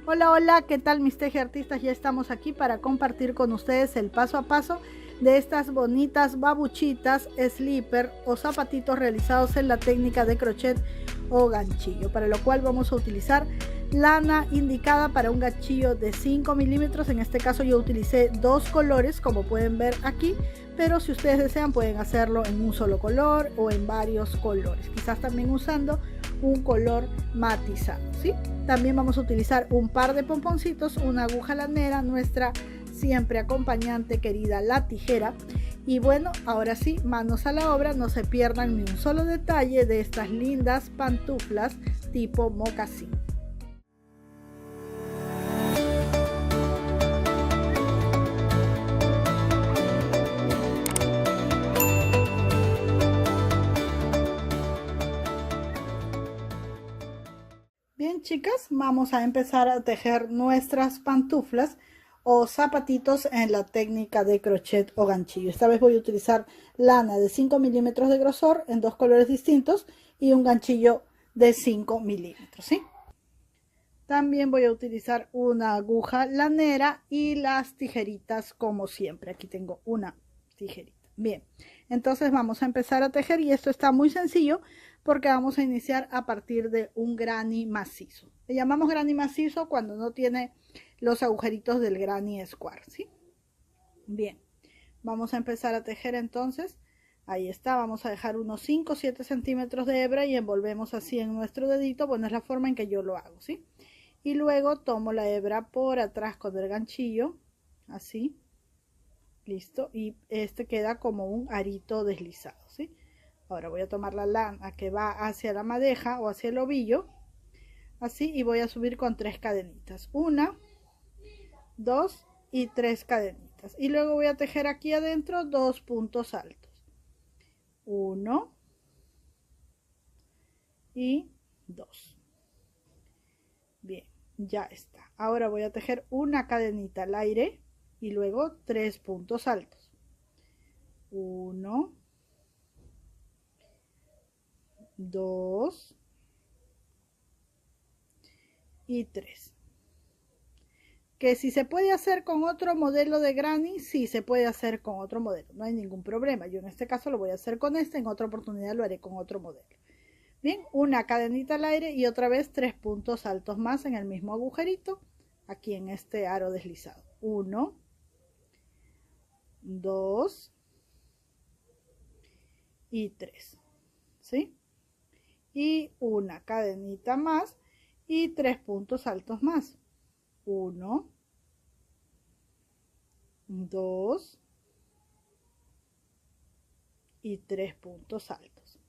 Hola, hola, ¿qué tal mis tejiartistas? Ya estamos aquí para compartir con ustedes el paso a paso de estas bonitas babuchitas, slipper o zapatitos realizados en la técnica de crochet o ganchillo, para lo cual vamos a utilizar lana indicada para un ganchillo de 5 milímetros. En este caso yo utilicé dos colores, como pueden ver aquí, pero si ustedes desean pueden hacerlo en un solo color o en varios colores, quizás también usando un color matizado, ¿sí? También vamos a utilizar un par de pomponcitos, una aguja lanera, nuestra siempre acompañante querida, la tijera. Y bueno, ahora sí, manos a la obra, no se pierdan ni un solo detalle de estas lindas pantuflas tipo mocasín. Bien, chicas, vamos a empezar a tejer nuestras pantuflas o zapatitos en la técnica de crochet o ganchillo. Esta vez voy a utilizar lana de 5 milímetros de grosor en dos colores distintos y un ganchillo de 5 milímetros, ¿sí? También voy a utilizar una aguja lanera y las tijeritas como siempre. Aquí tengo una tijerita. Bien, entonces vamos a empezar a tejer y esto está muy sencillo porque vamos a iniciar a partir de un granny macizo. Le llamamos granny macizo cuando no tiene los agujeritos del granny square, ¿sí? Bien, vamos a empezar a tejer entonces. Ahí está, vamos a dejar unos 5 o 7 centímetros de hebra y envolvemos así en nuestro dedito. Bueno, es la forma en que yo lo hago, ¿sí? Y luego tomo la hebra por atrás con el ganchillo, así, listo, y este queda como un arito deslizado, ¿sí? Ahora voy a tomar la lana que va hacia la madeja o hacia el ovillo, así, y voy a subir con 3 cadenitas, 1, 2 y 3 cadenitas, y luego voy a tejer aquí adentro 2 puntos altos, 1 y 2. Bien, ya está. Ahora voy a tejer una cadenita al aire y luego 3 puntos altos. 1, 2 y 3. Que si se puede hacer con otro modelo de granny, sí se puede hacer con otro modelo, no hay ningún problema. Yo en este caso lo voy a hacer con este, en otra oportunidad lo haré con otro modelo. Bien, una cadenita al aire y otra vez 3 puntos altos más en el mismo agujerito, aquí en este aro deslizado. 1, 2 y 3, ¿sí? Y una cadenita más y 3 puntos altos más. 1, 2 y 3 puntos altos.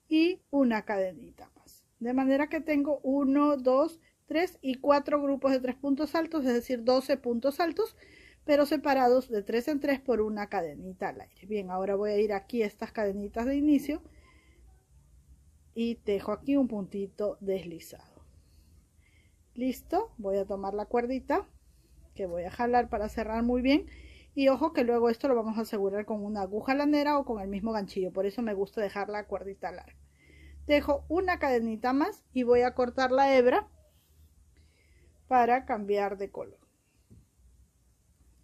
Y una cadenita más. De manera que tengo 1, 2, 3 y 4 grupos de 3 puntos altos, es decir, 12 puntos altos, pero separados de 3 en 3 por una cadenita al aire. Bien, ahora voy a ir aquí a estas cadenitas de inicio y tejo aquí un puntito deslizado. Listo, voy a tomar la cuerdita que voy a jalar para cerrar muy bien. Y ojo que luego esto lo vamos a asegurar con una aguja lanera o con el mismo ganchillo, por eso me gusta dejar la cuerdita larga. Dejo una cadenita más y voy a cortar la hebra para cambiar de color.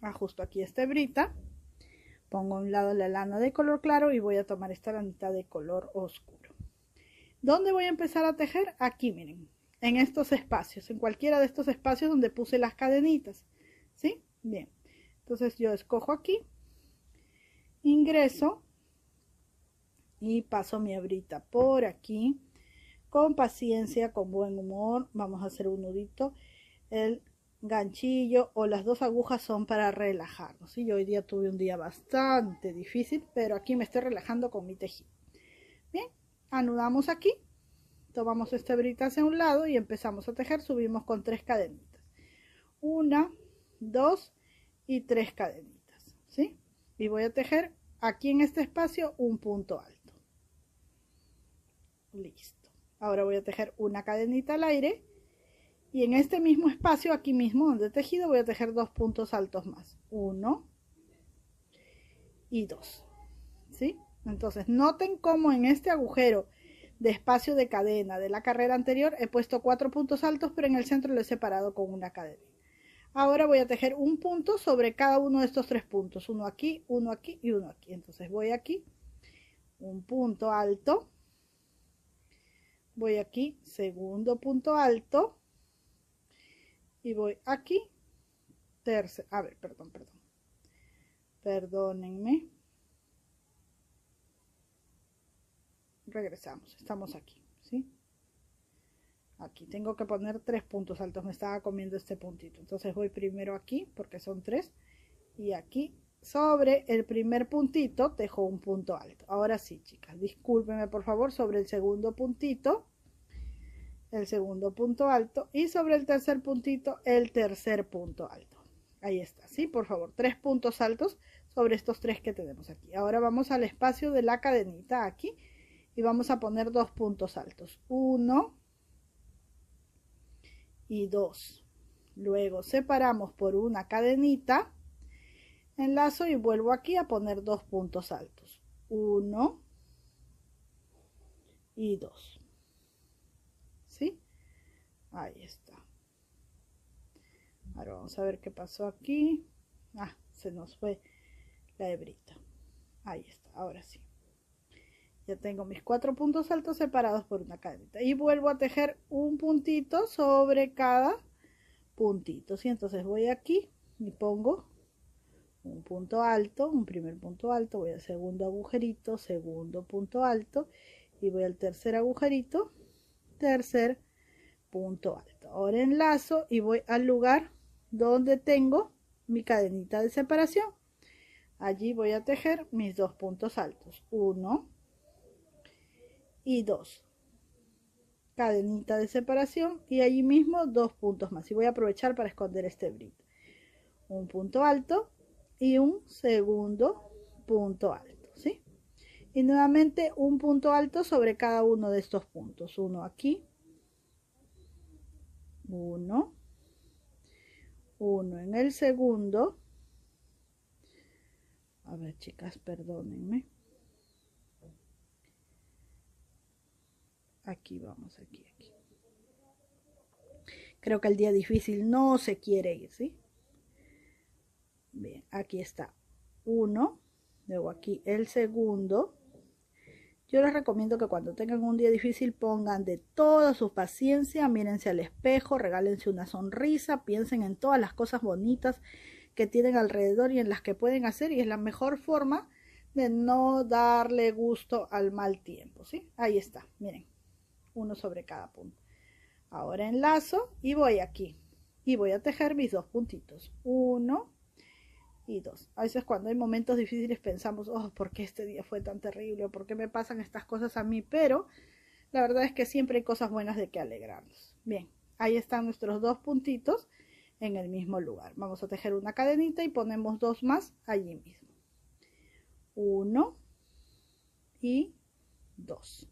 Ajusto aquí esta hebrita, pongo a un lado la lana de color claro y voy a tomar esta lanita de color oscuro. ¿Dónde voy a empezar a tejer? Aquí, miren, en estos espacios, en cualquiera de estos espacios donde puse las cadenitas, ¿sí? Bien, entonces yo escojo aquí, ingreso y paso mi hebrita por aquí, con paciencia, con buen humor. Vamos a hacer un nudito. El ganchillo o las dos agujas son para relajarnos, ¿sí? Yo hoy día tuve un día bastante difícil, pero aquí me estoy relajando con mi tejido. Bien, anudamos aquí, tomamos esta hebrita hacia un lado y empezamos a tejer. Subimos con 3 cadenitas, 1, 2 y 3 cadenitas, ¿sí? Y voy a tejer aquí en este espacio un punto alto. Listo, ahora voy a tejer una cadenita al aire y en este mismo espacio, aquí mismo donde he tejido, voy a tejer 2 puntos altos más, 1 y 2, ¿sí? Entonces noten cómo en este agujero de espacio de cadena de la carrera anterior he puesto 4 puntos altos, pero en el centro lo he separado con una cadena. Ahora voy a tejer un punto sobre cada uno de estos 3 puntos, uno aquí y uno aquí. Entonces voy aquí, un punto alto, voy aquí, segundo punto alto, y voy aquí, tercer, a ver, perdónenme, regresamos, estamos aquí, ¿sí? Aquí tengo que poner 3 puntos altos, me estaba comiendo este puntito, entonces voy primero aquí, porque son 3, y aquí sobre el primer puntito tejo un punto alto. Ahora sí, chicas, discúlpenme por favor, sobre el segundo puntito, el segundo punto alto, y sobre el tercer puntito, el tercer punto alto. Ahí está, ¿sí? Por favor, 3 puntos altos sobre estos 3 que tenemos aquí. Ahora vamos al espacio de la cadenita aquí y vamos a poner 2 puntos altos, 1 y 2. Luego separamos por una cadenita, enlazo y vuelvo aquí a poner 2 puntos altos, 1 y 2. ¿Sí? Ahí está. Ahora vamos a ver qué pasó aquí. Ah, se nos fue la hebrita. Ahí está, ahora sí. Ya tengo mis 4 puntos altos separados por una cadenita. Y vuelvo a tejer un puntito sobre cada puntito. ¿Sí? Entonces voy aquí y pongo un punto alto, un primer punto alto, voy al segundo agujerito, segundo punto alto, y voy al tercer agujerito, tercer punto alto. Ahora enlazo y voy al lugar donde tengo mi cadenita de separación. Allí voy a tejer mis 2 puntos altos, 1 y 2, cadenita de separación, y allí mismo 2 puntos más, y voy a aprovechar para esconder este brillo, un punto alto y un segundo punto alto, ¿sí? Y nuevamente un punto alto sobre cada uno de estos puntos, uno aquí, uno en el segundo, a ver chicas, perdónenme, aquí vamos, aquí, creo que el día difícil no se quiere ir, ¿sí? Bien, aquí está uno, luego aquí el segundo. Yo les recomiendo que cuando tengan un día difícil pongan de toda su paciencia, mírense al espejo, regálense una sonrisa, piensen en todas las cosas bonitas que tienen alrededor y en las que pueden hacer, y es la mejor forma de no darle gusto al mal tiempo, ¿sí? Ahí está, miren, uno sobre cada punto. Ahora enlazo y voy aquí y voy a tejer mis 2 puntitos, 1 y 2. A veces cuando hay momentos difíciles pensamos, oh, ¿por qué este día fue tan terrible? ¿Por qué me pasan estas cosas a mí? Pero la verdad es que siempre hay cosas buenas de que alegrarnos. Bien, ahí están nuestros 2 puntitos en el mismo lugar. Vamos a tejer una cadenita y ponemos 2 más allí mismo. 1 y 2.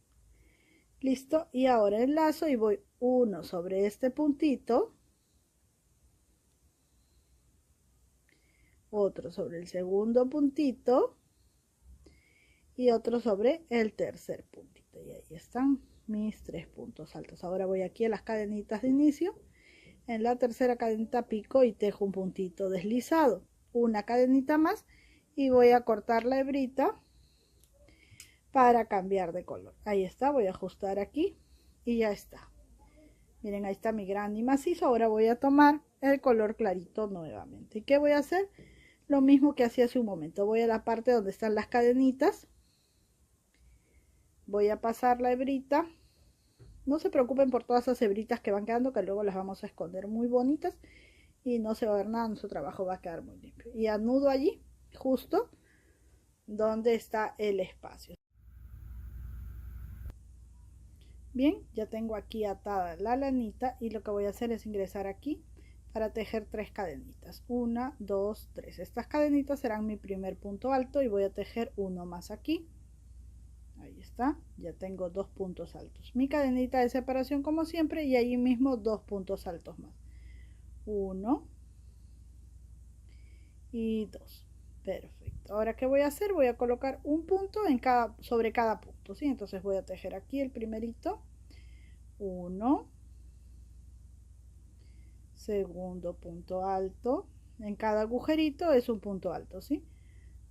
Listo, y ahora enlazo y voy 1 sobre este puntito, otro sobre el segundo puntito y otro sobre el tercer puntito, y ahí están mis 3 puntos altos. Ahora voy aquí a las cadenitas de inicio, en la tercera cadenita pico y tejo un puntito deslizado, una cadenita más, y voy a cortar la hebrita para cambiar de color. Ahí está, voy a ajustar aquí y ya está. Miren, ahí está mi grande y macizo. Ahora voy a tomar el color clarito nuevamente. ¿Y qué voy a hacer? Lo mismo que hacía hace un momento. Voy a la parte donde están las cadenitas, voy a pasar la hebrita. No se preocupen por todas esas hebritas que van quedando, que luego las vamos a esconder muy bonitas y no se va a ver nada, nuestro trabajo va a quedar muy limpio. Y anudo allí, justo donde está el espacio. Bien, ya tengo aquí atada la lanita y lo que voy a hacer es ingresar aquí para tejer 3 cadenitas, 1, 2, 3. Estas cadenitas serán mi primer punto alto y voy a tejer uno más aquí. Ahí está, ya tengo 2 puntos altos, mi cadenita de separación como siempre, y allí mismo 2 puntos altos más, 1 y 2. Perfecto. Ahora, ¿qué voy a hacer? Voy a colocar un punto en sobre cada punto. puntos, ¿sí? Entonces voy a tejer aquí el primerito, 1, segundo punto alto, en cada agujerito es un punto alto, ¿sí?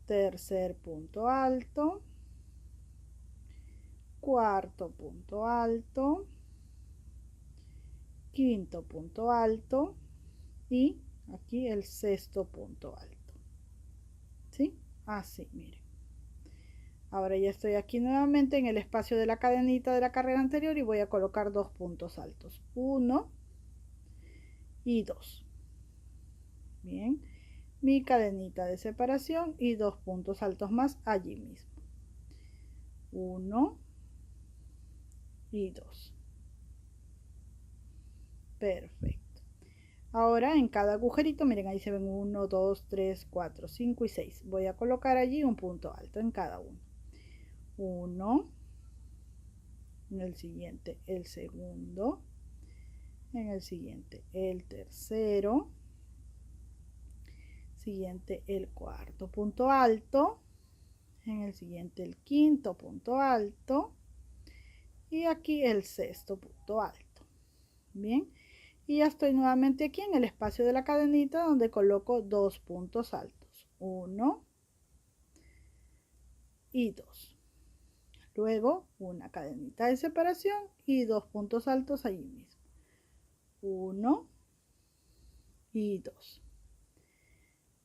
Tercer punto alto, cuarto punto alto, quinto punto alto y aquí el sexto punto alto, ¿sí? Así, miren. Ahora ya estoy aquí nuevamente en el espacio de la cadenita de la carrera anterior y voy a colocar dos puntos altos, 1 y 2. Bien, mi cadenita de separación y dos puntos altos más allí mismo, 1 y 2. Perfecto. Ahora en cada agujerito, miren, ahí se ven 1, 2, 3, 4, 5 y 6. Voy a colocar allí un punto alto en cada uno. 1, en el siguiente el segundo, en el siguiente el tercero, siguiente el cuarto punto alto, en el siguiente el quinto punto alto y aquí el sexto punto alto. Bien, y ya estoy nuevamente aquí en el espacio de la cadenita donde coloco dos puntos altos, 1 y 2. Luego una cadenita de separación y dos puntos altos allí mismo, 1 y 2.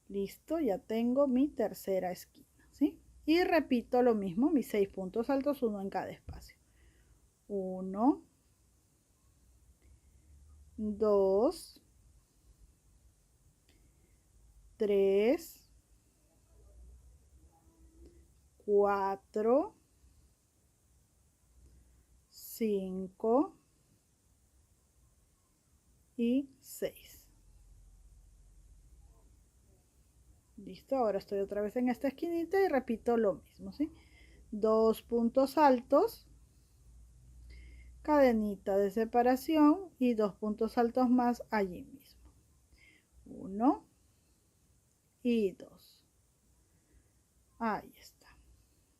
Listo, ya tengo mi tercera esquina, ¿sí? Y repito lo mismo, mis 6 puntos altos, uno en cada espacio, 1, 2, 3, 4, 5 y 6. Listo, ahora estoy otra vez en esta esquinita y repito lo mismo, ¿sí? Dos puntos altos, cadenita de separación y dos puntos altos más allí mismo, 1 y 2. Ahí está.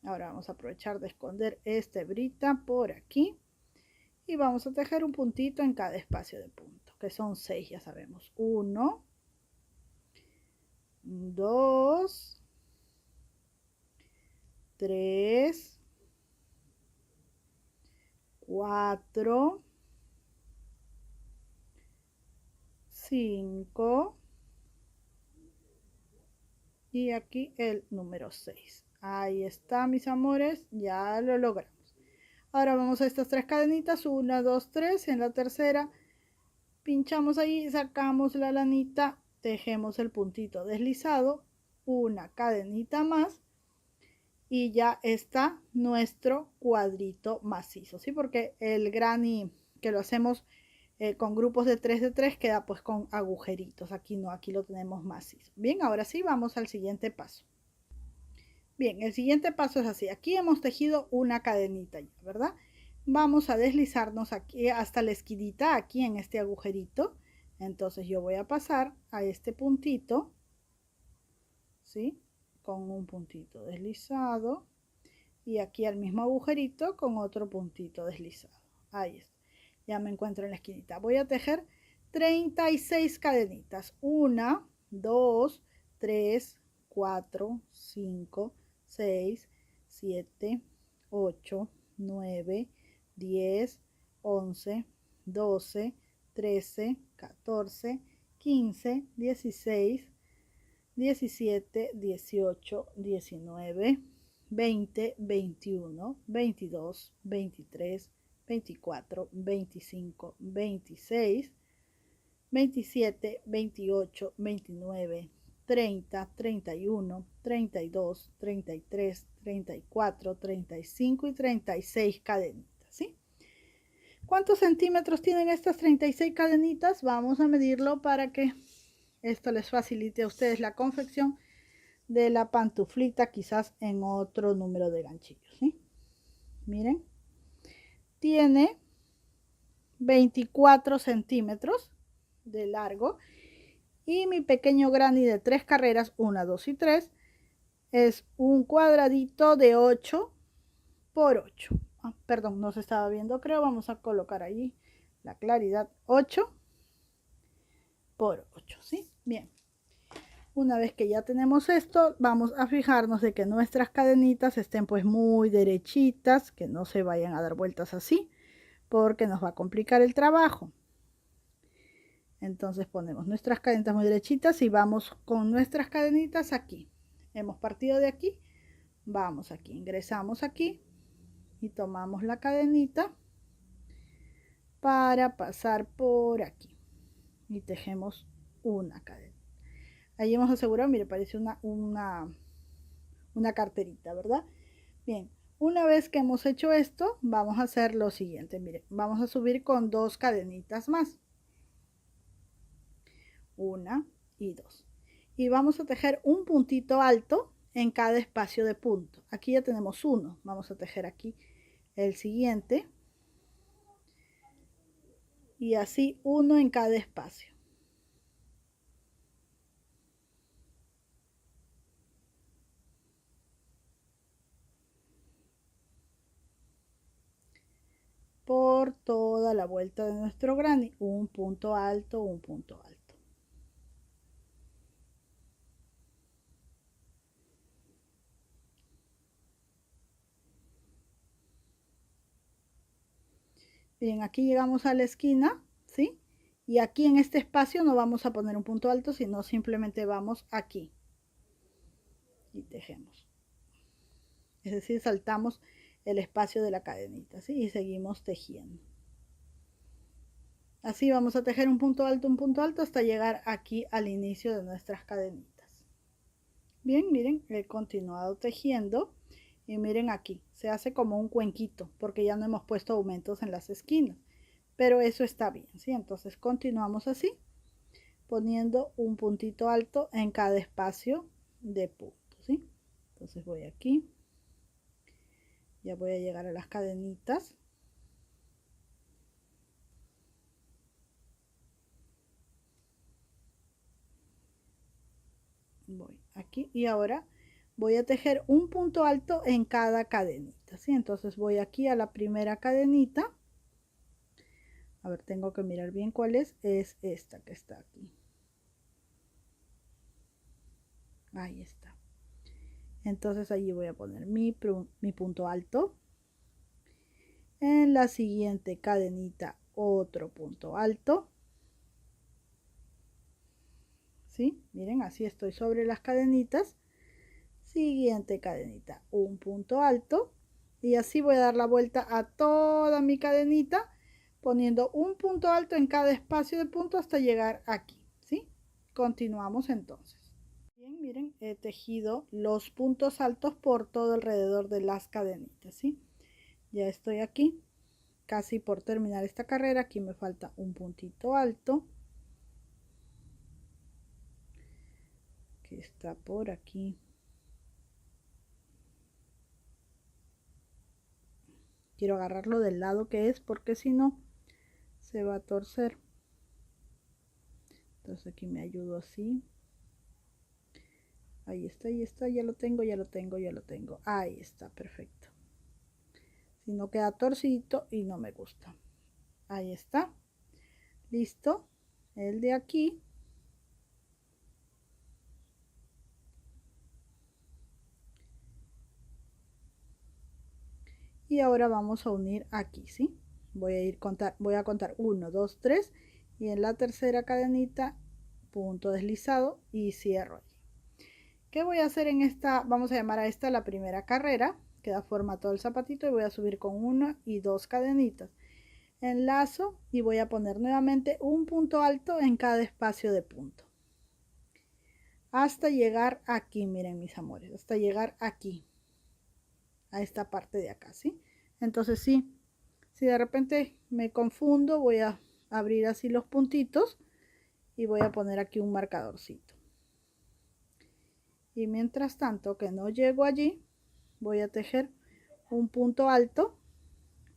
Ahora vamos a aprovechar de esconder esta hebrita por aquí y vamos a tejer un puntito en cada espacio de punto, que son 6, ya sabemos, 1, 2, 3, 4, 5 y aquí el número 6. Ahí está, mis amores, ya lo logramos. Ahora vamos a estas tres cadenitas, 1, 2, 3, en la tercera pinchamos ahí, sacamos la lanita, tejemos el puntito deslizado, una cadenita más y ya está nuestro cuadrito macizo, ¿sí? Porque el granny que lo hacemos con grupos de 3 queda pues con agujeritos, aquí no, aquí lo tenemos macizo. Bien, ahora sí vamos al siguiente paso. Bien, el siguiente paso es así, aquí hemos tejido una cadenita ya, ¿verdad? Vamos a deslizarnos aquí hasta la esquinita, aquí en este agujerito. Entonces yo voy a pasar a este puntito, ¿sí? Con un puntito deslizado y aquí al mismo agujerito con otro puntito deslizado. Ahí está, ya me encuentro en la esquinita. Voy a tejer 36 cadenitas, 1, 2, 3, 4, 5, 6, 7, 8, 9, 10, 11, 12, 13, 14, 15, 16, 17, 18, 19, 20, 21, 22, 23, 24, 25, 26, 27, 28, 29, 30, 31, 32, 33, 34, 35 y 36 cadenitas, ¿sí? ¿Cuántos centímetros tienen estas 36 cadenitas? Vamos a medirlo para que esto les facilite a ustedes la confección de la pantuflita, quizás en otro número de ganchillos, ¿sí? Miren, tiene 24 centímetros de largo y mi pequeño granny de 3 carreras, 1, 2 y 3, es un cuadradito de 8 por 8. Perdón, no se estaba viendo, creo. Vamos a colocar ahí la claridad. 8 por 8, ¿sí? Bien. Una vez que ya tenemos esto, vamos a fijarnos de que nuestras cadenitas estén pues muy derechitas, que no se vayan a dar vueltas así, porque nos va a complicar el trabajo. Entonces ponemos nuestras cadenitas muy derechitas y vamos con nuestras cadenitas aquí. Hemos partido de aquí, vamos aquí, ingresamos aquí y tomamos la cadenita para pasar por aquí y tejemos una cadena. Ahí hemos asegurado, mire, parece una carterita, ¿verdad? Bien, una vez que hemos hecho esto, vamos a hacer lo siguiente. Mire, vamos a subir con 2 cadenitas más. 1 y 2. Y vamos a tejer un puntito alto en cada espacio de punto. Aquí ya tenemos uno. Vamos a tejer aquí el siguiente. Y así uno en cada espacio. Por toda la vuelta de nuestro granny, un punto alto, un punto alto. Bien, aquí llegamos a la esquina, ¿sí? Y aquí en este espacio no vamos a poner un punto alto, sino simplemente vamos aquí y tejemos. Es decir, saltamos el espacio de la cadenita, ¿sí? Y seguimos tejiendo. Así vamos a tejer un punto alto hasta llegar aquí al inicio de nuestras cadenitas. Bien, miren, he continuado tejiendo y miren aquí, se hace como un cuenquito porque ya no hemos puesto aumentos en las esquinas, pero eso está bien, ¿sí? Entonces continuamos así, poniendo un puntito alto en cada espacio de punto, ¿sí? Entonces voy aquí, ya voy a llegar a las cadenitas. Voy aquí y ahora voy a tejer un punto alto en cada cadenita, ¿sí? Entonces voy aquí a la primera cadenita. A ver, tengo que mirar bien cuál es esta que está aquí. Ahí está. Entonces allí voy a poner mi punto alto. En la siguiente cadenita otro punto alto. ¿Sí? Miren, así estoy sobre las cadenitas. Siguiente cadenita, un punto alto. Y así voy a dar la vuelta a toda mi cadenita, poniendo un punto alto en cada espacio de punto hasta llegar aquí, ¿sí? Continuamos entonces. Bien, miren, he tejido los puntos altos por todo alrededor de las cadenitas, ¿sí? Ya estoy aquí, casi por terminar esta carrera. Aquí me falta un puntito alto, que está por aquí. Quiero agarrarlo del lado que es, porque si no se va a torcer. Entonces aquí me ayudo así. Ahí está, ya lo tengo, ya lo tengo, ya lo tengo. Ahí está, perfecto. Si no queda torcidito y no me gusta. Ahí está. Listo. El de aquí. Y ahora vamos a unir aquí, ¿sí? Voy a contar 1, 2, 3 y en la tercera cadenita punto deslizado y cierro allí. ¿Qué voy a hacer en esta? Vamos a llamar a esta la primera carrera, que da forma a todo el zapatito, y voy a subir con 1 y 2 cadenitas. Enlazo y voy a poner nuevamente un punto alto en cada espacio de punto. Hasta llegar aquí, miren mis amores, hasta llegar aquí, a esta parte de acá, ¿sí? Entonces sí, si de repente me confundo, voy a abrir así los puntitos y voy a poner aquí un marcadorcito. Y mientras tanto que no llego allí, voy a tejer un punto alto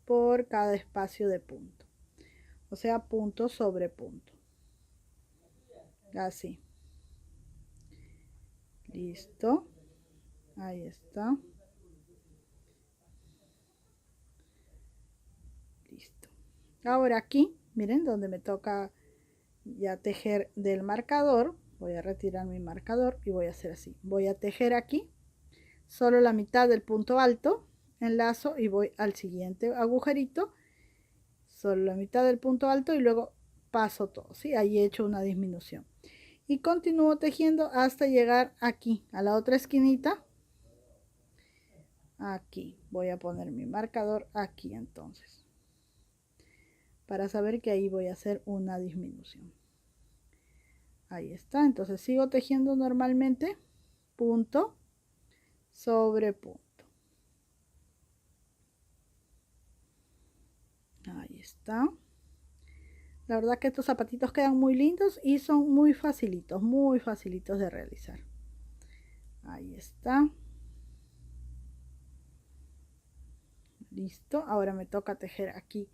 por cada espacio de punto, o sea, punto sobre punto, así. Listo, ahí está. Ahora aquí, miren, donde me toca ya tejer del marcador, voy a retirar mi marcador y voy a hacer así. Voy a tejer aquí solo la mitad del punto alto, enlazo y voy al siguiente agujerito, solo la mitad del punto alto y luego paso todo, ¿sí? Ahí he hecho una disminución. Y continúo tejiendo hasta llegar aquí, a la otra esquinita. Aquí, voy a poner mi marcador aquí entonces, para saber que ahí voy a hacer una disminución. Ahí está, entonces sigo tejiendo normalmente, punto sobre punto. Ahí está. La verdad que estos zapatitos quedan muy lindos y son muy facilitos de realizar. Ahí está. Listo, ahora me toca tejer aquí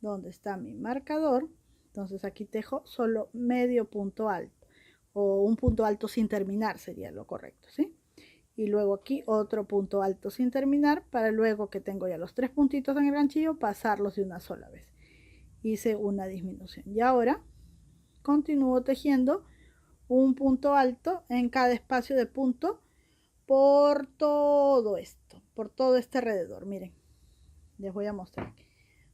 donde está mi marcador. Entonces aquí tejo solo medio punto alto, o un punto alto sin terminar sería lo correcto, ¿sí? Y luego aquí otro punto alto sin terminar, para luego que tengo ya los 3 puntitos en el ganchillo pasarlos de una sola vez. Hice una disminución y ahora continúo tejiendo un punto alto en cada espacio de punto por todo esto, por todo este alrededor. Miren, les voy a mostrar.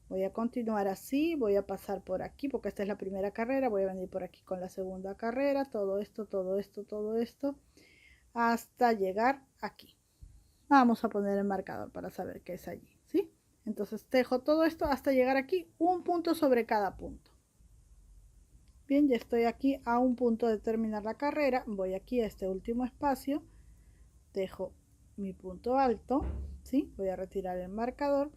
Voy a continuar así, voy a pasar por aquí porque esta es la primera carrera, voy a venir por aquí con la segunda carrera, todo esto, todo esto, todo esto, hasta llegar aquí. Vamos a poner el marcador para saber qué es allí, ¿sí? Entonces tejo todo esto hasta llegar aquí, un punto sobre cada punto. Bien, ya estoy aquí a un punto de terminar la carrera, voy aquí a este último espacio, dejo mi punto alto, ¿sí? Voy a retirar el marcador.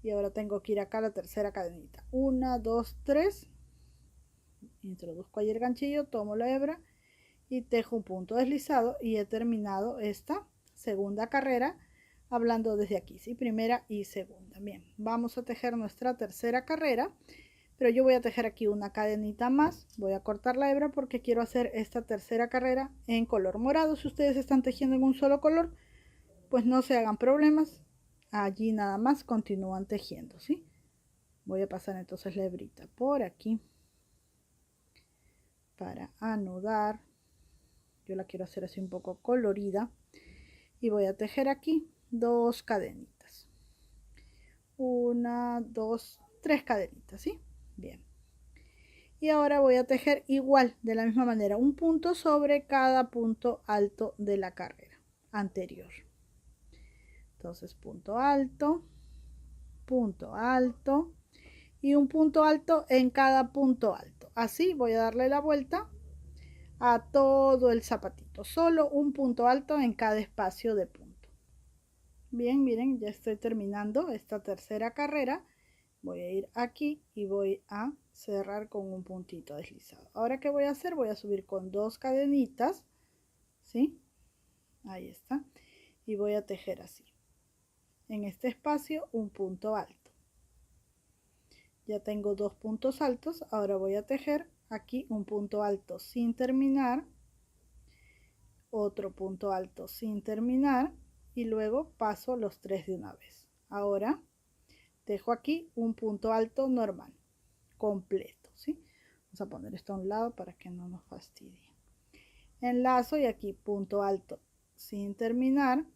Y ahora tengo que ir acá a la tercera cadenita. 1, 2, 3. Introduzco ahí el ganchillo, tomo la hebra y tejo un punto deslizado y he terminado esta segunda carrera hablando desde aquí, ¿sí? Primera y segunda. Bien, vamos a tejer nuestra tercera carrera, pero yo voy a tejer aquí una cadenita más. Voy a cortar la hebra porque quiero hacer esta tercera carrera en color morado. Si ustedes están tejiendo en un solo color, pues no se hagan problemas. Allí nada más continúan tejiendo, ¿sí? Voy a pasar entonces la hebrita por aquí para anudar. Yo la quiero hacer así un poco colorida y voy a tejer aquí 2 cadenitas, 1, 2, 3 cadenitas, ¿sí? Bien, y ahora voy a tejer igual, de la misma manera, un punto sobre cada punto alto de la carrera anterior. Entonces punto alto y un punto alto en cada punto alto. Así voy a darle la vuelta a todo el zapatito, solo un punto alto en cada espacio de punto. Bien, miren, ya estoy terminando esta tercera carrera. Voy a ir aquí y voy a cerrar con un puntito deslizado. Ahora, ¿qué voy a hacer? Voy a subir con 2 cadenitas, ¿sí? Ahí está. Y voy a tejer así. En este espacio un punto alto. Ya tengo 2 puntos altos. Ahora voy a tejer aquí un punto alto sin terminar, otro punto alto sin terminar y luego paso los 3 de una vez. Ahora dejo aquí un punto alto normal completo, ¿sí? Vamos a poner esto a un lado para que no nos fastidie. Enlazo y aquí punto alto sin terminar,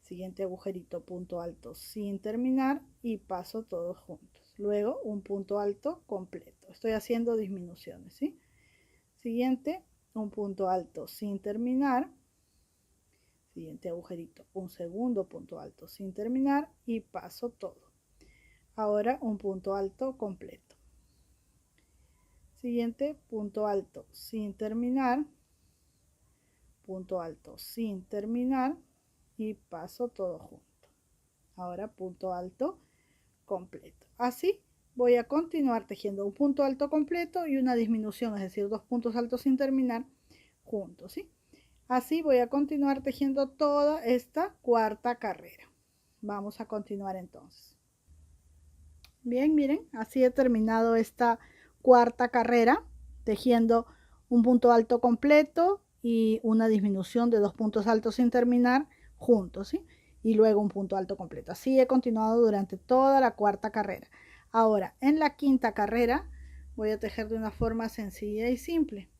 siguiente agujerito, punto alto sin terminar y paso todos juntos. Luego un punto alto completo. Estoy haciendo disminuciones, ¿sí? Siguiente, un punto alto sin terminar, siguiente agujerito, un segundo punto alto sin terminar y paso todo. Ahora un punto alto completo. Siguiente, punto alto sin terminar, punto alto sin terminar y paso todo junto. Ahora punto alto completo. Así voy a continuar tejiendo un punto alto completo y una disminución, es decir, 2 puntos altos sin terminar juntos, ¿sí? Así voy a continuar tejiendo toda esta cuarta carrera. Vamos a continuar entonces. Bien, miren, así he terminado esta cuarta carrera tejiendo un punto alto completo y una disminución de 2 puntos altos sin terminar juntos, ¿sí? Y luego un punto alto completo. Así he continuado durante toda la cuarta carrera. Ahora, en la quinta carrera voy a tejer de una forma sencilla y simple.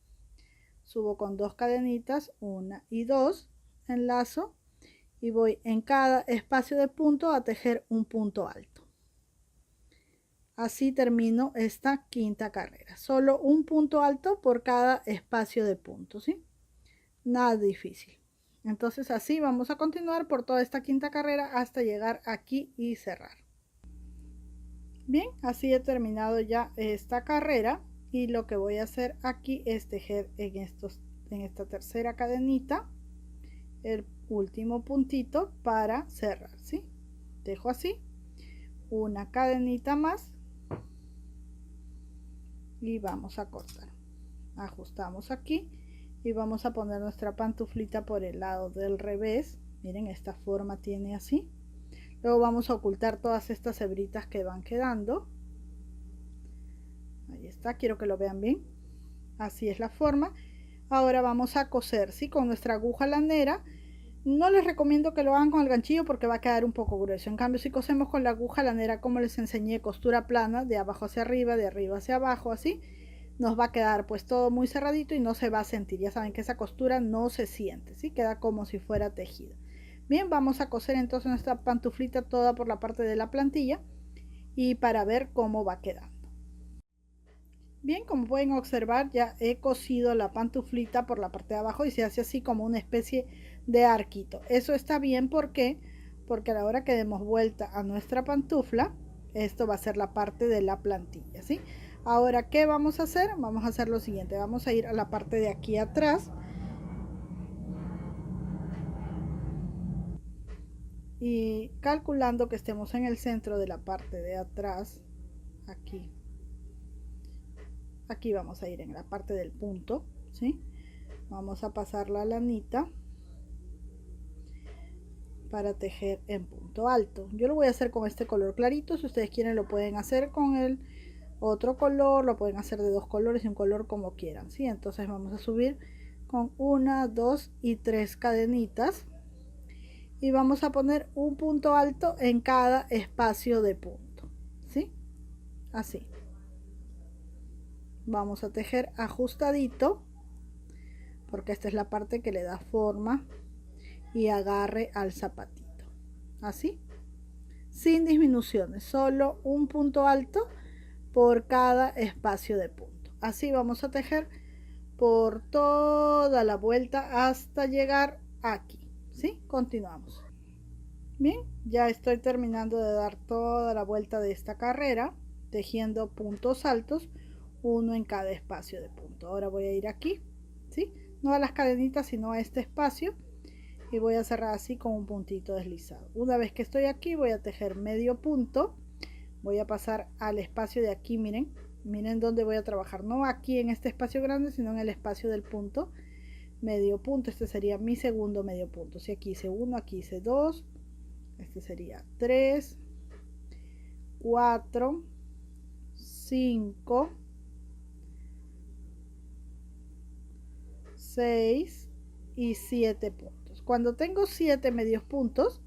Subo con 2 cadenitas, 1 y 2, enlazo y voy en cada espacio de punto a tejer un punto alto. Así termino esta quinta carrera. Solo un punto alto por cada espacio de punto, ¿sí? Nada difícil. Entonces así vamos a continuar por toda esta quinta carrera hasta llegar aquí y cerrar. Bien, así he terminado ya esta carrera y lo que voy a hacer aquí es tejer en esta tercera cadenita el último puntito para cerrar, ¿sí? Dejo así una cadenita más y vamos a cortar. Ajustamos aquí y vamos a poner nuestra pantuflita por el lado del revés. Miren, esta forma tiene así. Luego vamos a ocultar todas estas hebritas que van quedando. Ahí está, quiero que lo vean bien. Así es la forma. Ahora vamos a coser, ¿sí? Con nuestra aguja lanera. No les recomiendo que lo hagan con el ganchillo porque va a quedar un poco grueso. En cambio, si cosemos con la aguja lanera, como les enseñé, costura plana, de abajo hacia arriba, de arriba hacia abajo, así, nos va a quedar pues todo muy cerradito y no se va a sentir. Ya saben que esa costura no se siente, ¿sí? Queda como si fuera tejido. Bien, vamos a coser entonces nuestra pantuflita toda por la parte de la plantilla y para ver cómo va quedando. Bien, como pueden observar, ya he cosido la pantuflita por la parte de abajo y se hace así como una especie de arquito. Eso está bien porque a la hora que demos vuelta a nuestra pantufla, esto va a ser la parte de la plantilla, ¿sí? Ahora, ¿qué vamos a hacer? Vamos a hacer lo siguiente, vamos a ir a la parte de aquí atrás y calculando que estemos en el centro de la parte de atrás, aquí vamos a ir en la parte del punto, ¿sí? Vamos a pasar la lanita para tejer en punto alto. Yo lo voy a hacer con este color clarito. Si ustedes quieren lo pueden hacer con el otro color, lo pueden hacer de 2 colores y un color como quieran, ¿sí? Entonces vamos a subir con 1, 2 y 3 cadenitas y vamos a poner un punto alto en cada espacio de punto, ¿sí? Así. Vamos a tejer ajustadito porque esta es la parte que le da forma y agarre al zapatito, así, sin disminuciones, solo un punto alto por cada espacio de punto. Así vamos a tejer por toda la vuelta hasta llegar aquí, ¿sí? Continuamos. Bien, ya estoy terminando de dar toda la vuelta de esta carrera tejiendo puntos altos, uno en cada espacio de punto. Ahora voy a ir aquí, ¿sí? No a las cadenitas sino a este espacio y voy a cerrar así con un puntito deslizado. Una vez que estoy aquí voy a tejer medio punto, voy a pasar al espacio de aquí, miren dónde voy a trabajar, no aquí en este espacio grande sino en el espacio del punto, medio punto. Este sería mi segundo medio punto. Si aquí hice 1, aquí hice 2, este sería 3, 4, 5, 6 y 7 puntos. Cuando tengo 7 medios puntos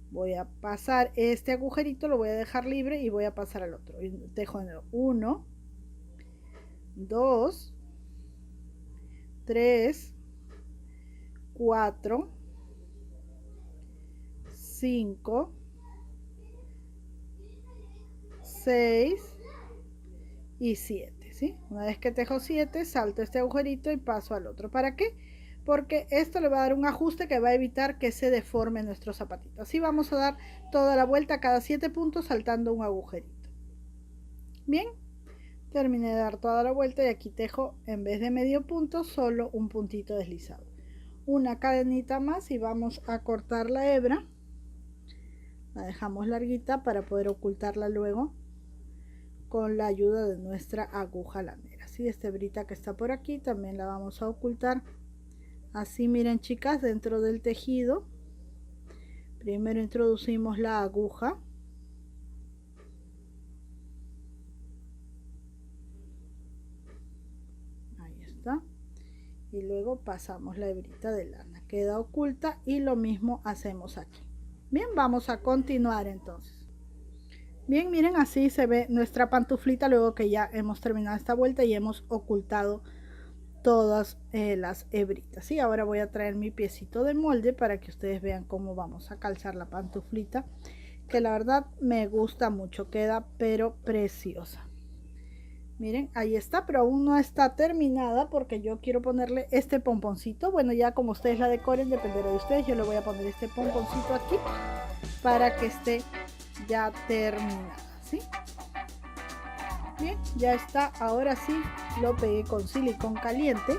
voy a pasar este agujerito, lo voy a dejar libre y voy a pasar al otro. Tejo 1, 2, 3, 4, 5, 6 y 7, ¿sí? Una vez que tejo 7, salto este agujerito y paso al otro. ¿Para qué? Porque esto le va a dar un ajuste que va a evitar que se deforme nuestro zapatito. Así vamos a dar toda la vuelta cada 7 puntos saltando un agujerito. Bien, terminé de dar toda la vuelta y aquí tejo en vez de medio punto solo un puntito deslizado. Una cadenita más y vamos a cortar la hebra. La dejamos larguita para poder ocultarla luego con la ayuda de nuestra aguja lanera. Así, esta hebrita que está por aquí también la vamos a ocultar. Así, miren chicas, dentro del tejido primero introducimos la aguja, ahí está, y luego pasamos la hebrita de lana, queda oculta y lo mismo hacemos aquí. Bien, vamos a continuar entonces. Bien, miren, así se ve nuestra pantuflita luego que ya hemos terminado esta vuelta y hemos ocultado todas las hebritas. Y ahora voy a traer mi piecito de molde para que ustedes vean cómo vamos a calzar la pantuflita, que la verdad me gusta mucho, queda pero preciosa. Miren, ahí está, pero aún no está terminada porque yo quiero ponerle este pomponcito. Bueno, ya como ustedes la decoren, dependerá de ustedes. Yo le voy a poner este pomponcito aquí para que esté ya terminada, ¿sí? Bien, ya está. Ahora sí lo pegué con silicón caliente.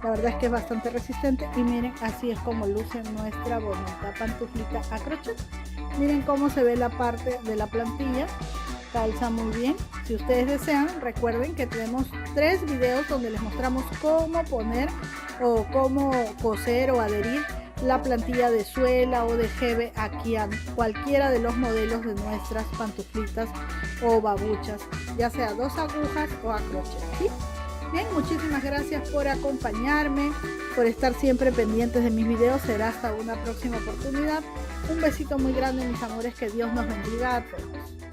La verdad es que es bastante resistente. Y miren, así es como luce nuestra bonita pantuflita a crochet. Miren cómo se ve la parte de la plantilla. Calza muy bien. Si ustedes desean, recuerden que tenemos 3 videos donde les mostramos cómo poner o cómo coser o adherir la plantilla de suela o de jeve aquí a cualquiera de los modelos de nuestras pantuflitas o babuchas, ya sea 2 agujas o a crochet, ¿sí? Bien, muchísimas gracias por acompañarme, por estar siempre pendientes de mis videos. Será hasta una próxima oportunidad. Un besito muy grande, mis amores, que Dios nos bendiga a todos.